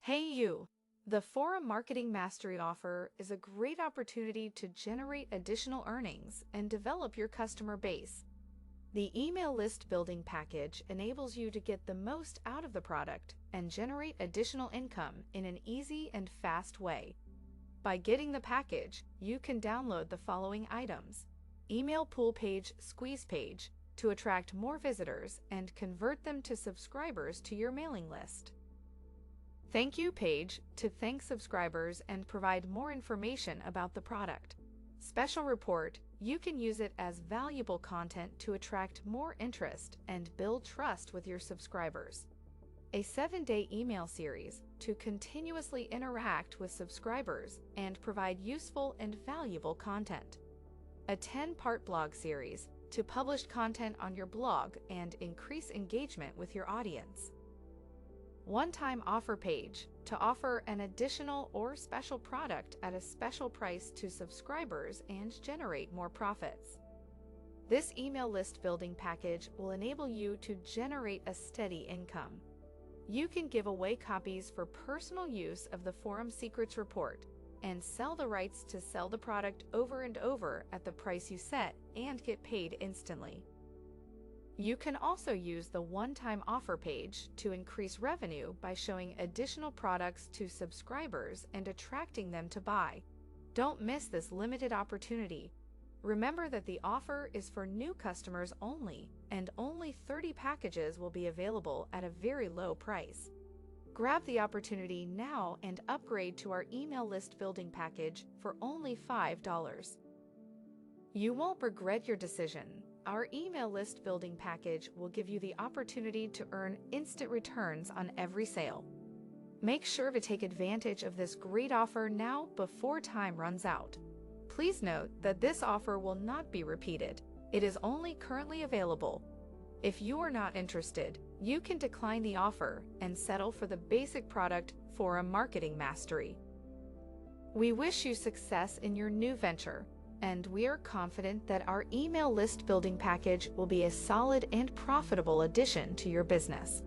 Hey you! The Forum Marketing Mastery offer is a great opportunity to generate additional earnings and develop your customer base. The email list building package enables you to get the most out of the product and generate additional income in an easy and fast way. By getting the package, you can download the following items: email pool page, squeeze page, to attract more visitors and convert them to subscribers to your mailing list. Thank you page, to thank subscribers and provide more information about the product. Special report, you can use it as valuable content to attract more interest and build trust with your subscribers. A 7-day email series, to continuously interact with subscribers and provide useful and valuable content. A 10-part blog series, to publish content on your blog and increase engagement with your audience. One-time offer page, to offer an additional or special product at a special price to subscribers and generate more profits. This email list building package will enable you to generate a steady income. You can give away copies for personal use of the Forum Secrets Report and sell the rights to sell the product over and over at the price you set and get paid instantly. You can also use the one-time offer page to increase revenue by showing additional products to subscribers and attracting them to buy. Don't miss this limited opportunity. Remember that the offer is for new customers only, and only 30 packages will be available at a very low price. Grab the opportunity now and upgrade to our email list building package for only $5. You won't regret your decision. Our email list building package will give you the opportunity to earn instant returns on every sale. Make sure to take advantage of this great offer now before time runs out. Please note that this offer will not be repeated. It is only currently available. If you are not interested, you can decline the offer and settle for the basic product Forum Marketing Mastery. We wish you success in your new venture, and we are confident that our email list building package will be a solid and profitable addition to your business.